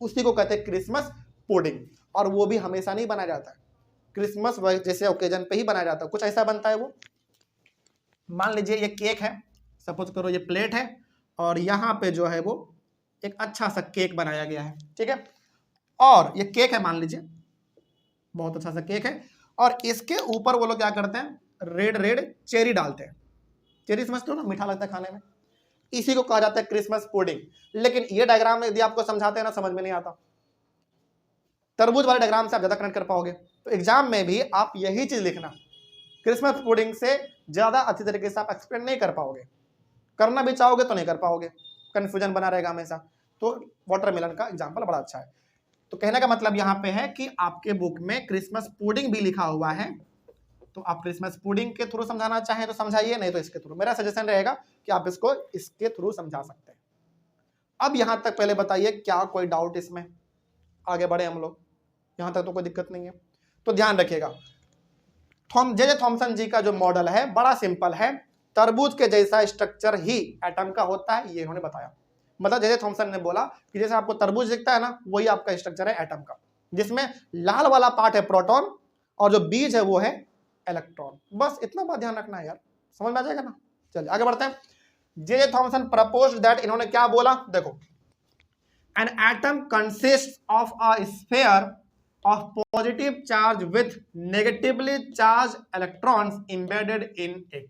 उसी को कहते हैं क्रिसमस पुडिंग। और वो भी हमेशा नहीं बनाया जाता है, क्रिसमस जैसे ओकेजन पे ही बनाया जाता है, कुछ ऐसा बनता है वो। मान लीजिए ये केक है, सपोज करो ये प्लेट है और यहाँ पे जो है वो एक अच्छा सा केक बनाया गया है, ठीक है। और ये केक है, मान लीजिए बहुत अच्छा सा केक है, और इसके ऊपर वो लोग क्या करते हैं? रेड रेड चेरी डालते हैं। चेरी समझते हो ना, मीठा लगता है खाने में, इसी को कहा जाता है क्रिसमस पुडिंग। लेकिन ये डायग्राम यदि आपको समझाते हैं ना, समझ में नहीं आता। तरबूज वाले डायग्राम से आप ज्यादा कनेक्ट कर पाओगे। तो एग्जाम में भी आप यही चीज लिखना, क्रिसमस पुडिंग से ज्यादा अच्छी तरीके से आप एक्सप्लेन नहीं कर पाओगे, करना भी चाहोगे तो नहीं कर पाओगे, कंफ्यूजन बना रहेगा हमेशा। तो वाटरमेलन का एग्जांपल बड़ा अच्छा है। तो कहने का मतलब यहाँ पे है कि आपके बुक में क्रिसमस पुडिंग भी लिखा हुआ है, तो आप क्रिसमस पुडिंग के थ्रू समझाना चाहें तो समझाइए, नहीं तो इसके थ्रू। मेरा सजेशन रहेगा कि आप इसको इसके थ्रू समझा सकते हैं। अब यहां तक पहले बताइए क्या कोई डाउट इसमें? आगे बढ़े हम लोग, यहां तक तो कोई दिक्कत नहीं है। तो ध्यान रखिएगा, जे थॉमसन जी का जो मॉडल है बड़ा सिंपल है, तरबूज के जैसा स्ट्रक्चर ही एटम का होता है, ये उन्होंने बताया। मतलब जे थॉमसन ने बोला कि जैसे आपको तरबूज दिखता है ना, वही आपका स्ट्रक्चर है एटम का, जिसमें लाल वाला पार्ट है प्रोटॉन और जो बीज है वो है इलेक्ट्रॉन। बस इतना बात ध्यान रखना है यार, समझ में आ जाएगा ना। चलिए आगे बढ़ते हैं। जे थॉमसन प्रपोज्ड दैट, इन्होंने क्या बोला देखो, an atom consist of a sphere of positive charge with negatively charged electrons embedded in it।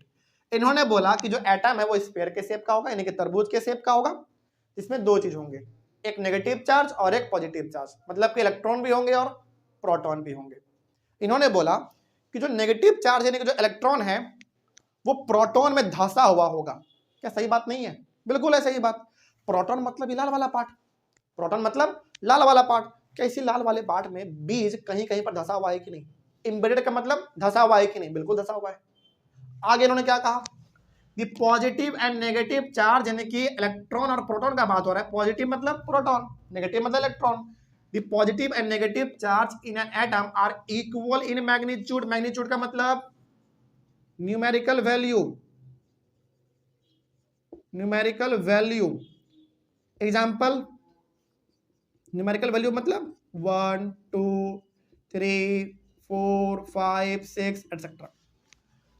इन्होंने बोला कि जो एटम है वो स्फीयर के शेप का होगा, यानी कि तरबूज के शेप का होगा। इसमें दो चीज होंगे, एक नेगेटिव चार्ज और एक पॉजिटिव चार्ज, मतलब कि इलेक्ट्रॉन भी होंगे और प्रोटॉन भी होंगे। इन्होंने बोला कि जो नेगेटिव चार्ज यानी कि जो इलेक्ट्रॉन है वो प्रोटॉन में धंसा हुआ होगा। क्या सही बात नहीं है? बिल्कुल है सही बात। प्रोटॉन मतलब लाल वाला पार्ट, प्रोटॉन मतलब लाल वाला पार्ट। क्या इसी लाल वाले पार्ट में बीज कहीं कहीं पर धंसा हुआ है कि नहीं? एम्बेडेड का मतलब धंसा हुआ है कि नहीं? बिल्कुल धंसा हुआ है। आगे इन्होंने क्या कहा कि पॉजिटिव एंड नेगेटिव चार्ज, यानी कि इलेक्ट्रॉन और प्रोटॉन का बात हो रहा है। पॉजिटिव मतलब प्रोटॉन, नेगेटिव मतलब electron. The positive and negative charge in an atom are equal in magnitude. Magnitude का मतलब numerical value, numerical value. Example, numerical value मतलब 1 2 3 4 5 6 एटसेट्रा।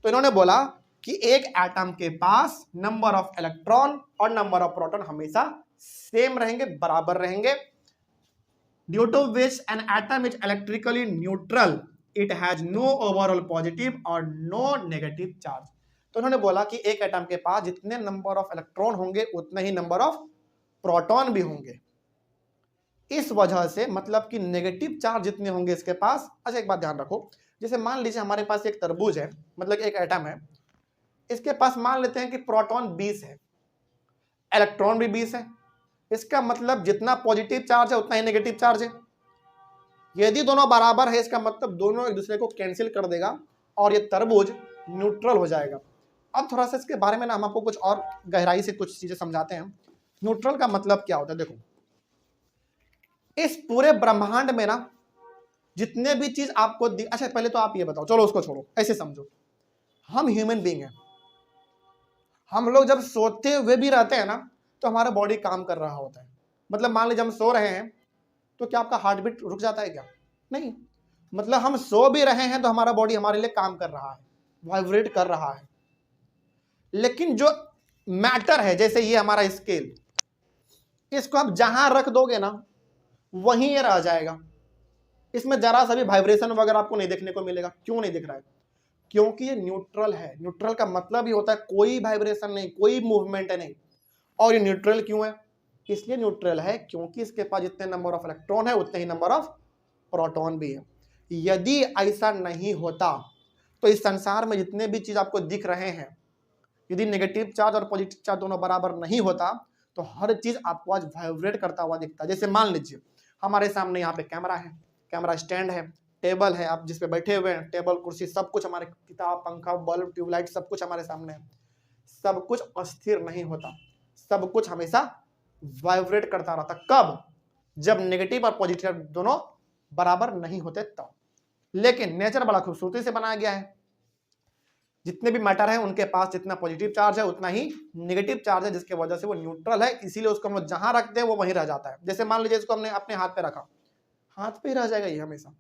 तो इन्होंने बोला कि एक एटम के पास नंबर ऑफ इलेक्ट्रॉन और नंबर ऑफ प्रोटॉन हमेशा सेम रहेंगे, बराबर रहेंगे। Due to which an atom is electrically neutral, it has no overall positive और नो नेगेटिव चार्ज। तो इन्होंने बोला कि एक एटम के पास जितने नंबर ऑफ इलेक्ट्रॉन होंगे उतने ही नंबर ऑफ प्रोटॉन भी होंगे। इस वजह से मतलब कि नेगेटिव चार्ज जितने होंगे इसके पास। अच्छा एक बात ध्यान रखो, जैसे मान लीजिए हमारे पास एक तरबूज है, मतलब एक एटम है, इसके पास मान लेते हैं कि प्रोटॉन 20 है, इलेक्ट्रॉन भी 20 है। इसका मतलब जितना पॉजिटिव चार्ज है उतना ही नेगेटिव चार्ज है। यदि दोनों बराबर है इसका मतलब दोनों एक दूसरे को कैंसिल कर देगा और ये तरबूज न्यूट्रल हो जाएगा। अब थोड़ा सा इसके बारे में ना हम आपको कुछ और गहराई से कुछ चीजें समझाते हैं। न्यूट्रल का मतलब क्या होता है? देखो, इस पूरे ब्रह्मांड में ना जितने भी चीज आपको अच्छा पहले तो आप ये बताओ, चलो उसको छोड़ो, ऐसे समझो, हम ह्यूमन बीइंग हैं, हम लोग जब सोते हुए भी रहते हैं ना तो हमारा बॉडी काम कर रहा होता है। मतलब मान लीजिए हम सो रहे हैं तो क्या आपका हार्ट बीट रुक जाता है क्या? नहीं। मतलब हम सो भी रहे हैं तो हमारा बॉडी हमारे लिए काम कर रहा है, वाइब्रेट कर रहा है। लेकिन जो मैटर है, जैसे ये हमारा स्केल, इसको आप जहां रख दोगे ना वहीं ये रह जाएगा, इसमें जरा सा भी वाइब्रेशन वगैरह आपको नहीं देखने को मिलेगा। क्यों नहीं दिख रहा है? क्योंकि ये न्यूट्रल है। न्यूट्रल का मतलब ही होता है कोई वाइब्रेशन नहीं, कोई मूवमेंट नहीं। और ये न्यूट्रल क्यों है? इसलिए न्यूट्रल है क्योंकि इसके पास जितने नंबर ऑफ इलेक्ट्रॉन है उतने ही नंबर ऑफ प्रोटॉन भी है। यदि ऐसा नहीं होता तो इस संसार में जितने भी चीज आपको दिख रहे हैं, यदि नेगेटिव चार्ज और पॉजिटिव चार्ज दोनों बराबर नहीं होता तो हर चीज आपको आज वाइब्रेट करता हुआ दिखता है। जैसे मान लीजिए हमारे सामने यहाँ पे कैमरा है, कैमरा स्टैंड है, टेबल है, आप जिस पे बैठे हुए हैं, टेबल कुर्सी सब कुछ हमारे, किताब पंखा बल्ब ट्यूबलाइट सब कुछ हमारे सामने है। सब कुछ अस्थिर नहीं होता, सब कुछ हमेशा वाइब्रेट करता रहता। कब? जब नेगेटिव और पॉजिटिव दोनों बराबर नहीं होते तब। लेकिन नेचर बड़ा खूबसूरती से बनाया गया है, जितने भी मैटर है उनके पास जितना पॉजिटिव चार्ज है उतना ही नेगेटिव चार्ज है, जिसके वजह से वो न्यूट्रल है। इसीलिए उसको हम लोग जहां रखते हैं वो वहीं रह जाता है। जैसे मान लीजिए इसको हमने अपने हाथ पे रखा, हाथ पे ही रह जाएगा ये हमेशा,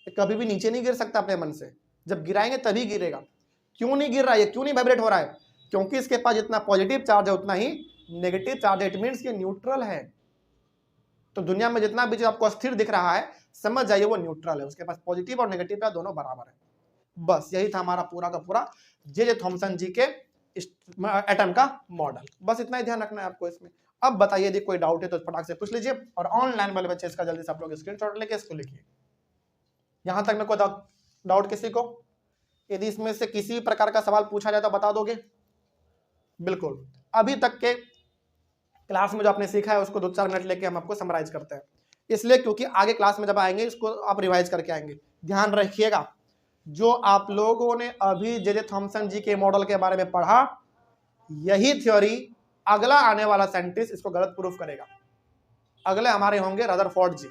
कभी भी नीचे नहीं गिर सकता अपने मन से। जब गिराएंगे तभी गिरेगा। क्यों नहीं गिर रहा है? क्यों नहीं वाइब्रेट हो रहा है? क्योंकि इसके पास जितना पॉजिटिव चार्ज है उतना ही नेगेटिव चार्ज है। इट मीन्स ये न्यूट्रल है। तो दुनिया में जितना भी जो आपको अस्थिर दिख रहा है समझ जाइए वो न्यूट्रल है, उसके पास पॉजिटिव और नेगेटिव का दोनों बराबर है। बस यही था हमारा पूरा का पूरा जे थॉमसन जी के एटम का मॉडल। बस इतना ही ध्यान रखना है आपको इसमें। अब बताइए यदि कोई डाउट है तो फटाक से पूछ लीजिए, और ऑनलाइन वाले बच्चे इसका जल्दी से आप लोग स्क्रीनशॉट लेके इसको लिखिए। यहां तक में कोई डाउट किसी को? यदि इसमें से किसी प्रकार का सवाल पूछा जाए तो बता दोगे? बिल्कुल। अभी तक के क्लास में जो आपने सीखा है उसको 2-4 मिनट लेके हम आपको समराइज करते हैं, इसलिए क्योंकि आगे क्लास में जब आएंगे इसको आप रिवाइज करके आएंगे। ध्यान रखिएगा, जो आप लोगों ने अभी जे थॉमसन जी के मॉडल के बारे में पढ़ा, यही थ्योरी अगला आने वाला साइंटिस्ट इसको गलत प्रूफ करेगा। अगले हमारे होंगे रदरफोर्ड जी,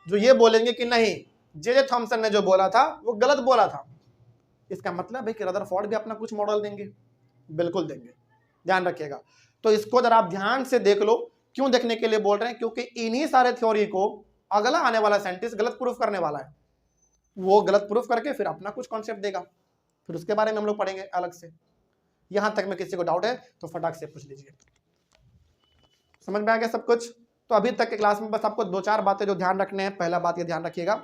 जो ये बोलेंगे कि नहीं जे थॉमसन ने जो बोला था वो गलत बोला था। इसका मतलब है कि रदरफोर्ड भी अपना कुछ मॉडल देंगे, बिल्कुल देंगे, ध्यान रखिएगा। तो इसको जरा आप ध्यान से देख लो। क्यों देखने के लिए बोल रहे हैं? क्योंकि इन्हीं सारे थ्योरी को अगला आने वाला साइंटिस्ट गलत प्रूफ करने वाला है। वो गलत प्रूफ करके फिर अपना कुछ कॉन्सेप्ट देगा, फिर उसके बारे में हम लोग पढ़ेंगे अलग से। यहां तक में किसी को डाउट है तो फटाक से पूछ लीजिए। समझ में आ गया सब कुछ? तो अभी तक के क्लास में बस आपको 2-4 बातें जो ध्यान रखने हैं। पहला बात ये ध्यान रखिएगा,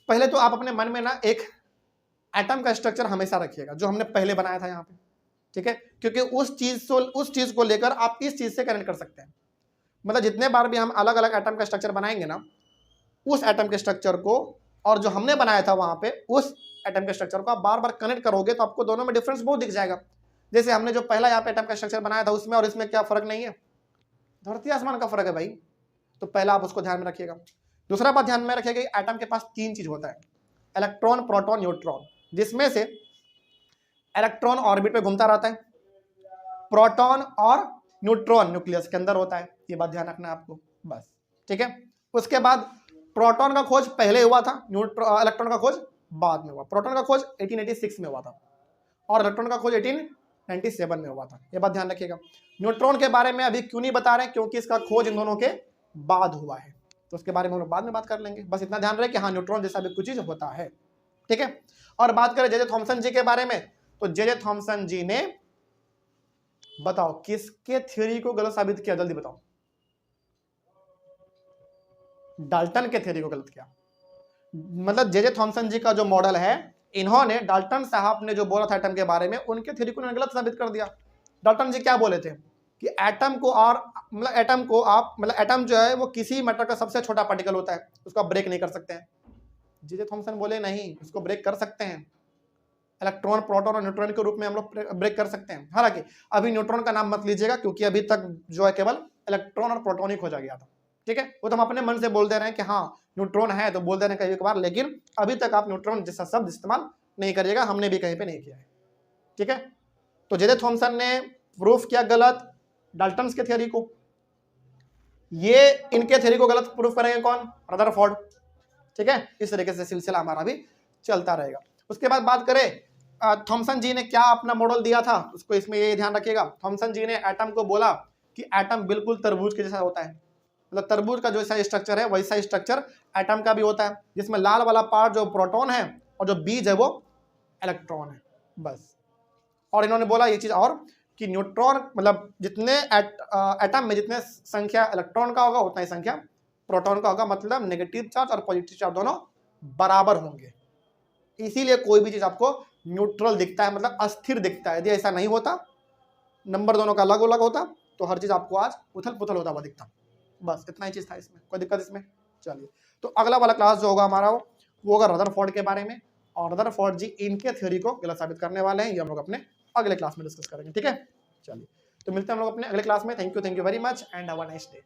पहले तो आप अपने मन में ना एक एटम का स्ट्रक्चर हमेशा रखिएगा जो हमने पहले बनाया था यहाँ पे, ठीक है? क्योंकि उस चीज को लेकर आप इस चीज से कनेक्ट कर सकते हैं। मतलब जितने बार भी हम अलग अलग एटम का स्ट्रक्चर बनाएंगे ना, उस एटम के स्ट्रक्चर को और जो हमने बनाया था वहां पे उस एटम के स्ट्रक्चर को आप बार बार कनेक्ट करोगे तो आपको दोनों में डिफरेंस बहुत दिख जाएगा। जैसे हमने जो पहला यहाँ पे एटम का स्ट्रक्चर बनाया था उसमें और इसमें क्या फर्क नहीं है? धरती आसमान का फर्क है भाई। तो पहला आप उसको ध्यान में रखिएगा। दूसरा बात ध्यान में रखिएगा, एटम के पास 3 चीज होता है, इलेक्ट्रॉन, प्रोटॉन, न्यूट्रॉन, जिसमें से इलेक्ट्रॉन ऑर्बिट पे घूमता रहता है, प्रोटॉन और न्यूट्रॉन न्यूक्लियस के अंदर होता है। ये बात ध्यान रखना है आपको, बस, ठीक है? उसके बाद प्रोटॉन का खोज पहले हुआ था, इलेक्ट्रॉन का खोज बाद में हुआ। प्रोटॉन का खोज 1886 में हुआ था और इलेक्ट्रॉन का खोज 1897 में हुआ था। ये बात ध्यान रखिएगा। न्यूट्रॉन के बारे में अभी क्यों नहीं बता रहे? क्योंकि इसका खोज इन दोनों के बाद हुआ है, तो उसके बारे में हम लोग बाद में बात कर लेंगे। बस इतना ध्यान रहे कि हाँ न्यूट्रॉन जैसा भी कुछ चीज होता है, ठीक है? और बात करें जे थॉमसन जी के बारे में, तो जे थॉमसन जी ने, बताओ किसके थ्योरी को गलत साबित किया? जल्दी बताओ। डाल्टन के थ्योरी को गलत किया। मतलब जे थॉमसन जी का जो मॉडल है, इन्होंने डाल्टन साहब ने जो बोला था एटम के बारे में, उनके थ्योरी को उन्होंने गलत साबित कर दिया। डाल्टन जी क्या बोले थे कि एटम को और मतलब एटम को आप मतलब एटम जो है वो किसी मैटर का सबसे छोटा पार्टिकल होता है, उसको आप ब्रेक नहीं कर सकते हैं। जे थॉमसन बोले नहीं, उसको ब्रेक कर सकते हैं, इलेक्ट्रॉन, प्रोटॉन और न्यूट्रॉन के रूप में हम लोग ब्रेक कर सकते हैं। हालांकि अभी न्यूट्रॉन का नाम मत लीजिएगा क्योंकि अभी तक जो है केवल इलेक्ट्रॉन और प्रोटॉन ही खोजा गया था, ठीक है? वो तो हम अपने मन से बोल दे रहे हैं कि हाँ न्यूट्रॉन है तो बोल दे रहे हैं कई बार, लेकिन अभी तक आप न्यूट्रॉन जैसा शब्द इस्तेमाल नहीं करिएगा, हमने भी कहीं पे नहीं किया है, ठीक है? तो जे थॉमसन ने प्रूफ किया गलत डाल्टन्स के थ्योरी को, ये इनके थ्योरी को गलत प्रूफ करेंगे कौन? रदरफोर्ड। ठीक है, इस तरीके से सिलसिला हमारा भी चलता रहेगा। उसके बाद बात करें थॉमसन जी ने क्या अपना मॉडल दिया था, उसको इसमें ये ध्यान रखिएगा। थॉमसन जी ने एटम को बोला कि एटम बिल्कुल तरबूज के जैसा होता है, मतलब तरबूज का जो सा स्ट्रक्चर है वैसा स्ट्रक्चर एटम का भी होता है, जिसमें लाल वाला पार्ट जो प्रोटॉन है और जो बीज है वो इलेक्ट्रॉन है, बस। और इन्होंने बोला ये चीज और कि न्यूट्रॉन मतलब जितने एटम में जितने संख्या इलेक्ट्रॉन का होगा उतना ही संख्या प्रोटॉन का होगा, मतलब नेगेटिव चार्ज और पॉजिटिव चार्ज दोनों बराबर होंगे। इसीलिए कोई भी चीज आपको न्यूट्रल दिखता है, मतलब अस्थिर दिखता है। यदि ऐसा नहीं होता, नंबर दोनों का अलग अलग होता, तो हर चीज आपको आज उथल पुथल होता हुआ दिखता। बस इतना ही चीज था इसमें, कोई दिक्कत इसमें? चलिए, तो अगला वाला क्लास जो होगा हमारा वो होगा रदरफोर्ड के बारे में, और रदरफोर्ड जी इनके थ्योरी को गलत साबित करने वाले हैं। ये हम लोग अपने अगले क्लास में डिस्कस करेंगे। ठीक है, चलिए, तो मिलते हैं हम लोग अपने अगले क्लास में। Thank you very much and have a nice day.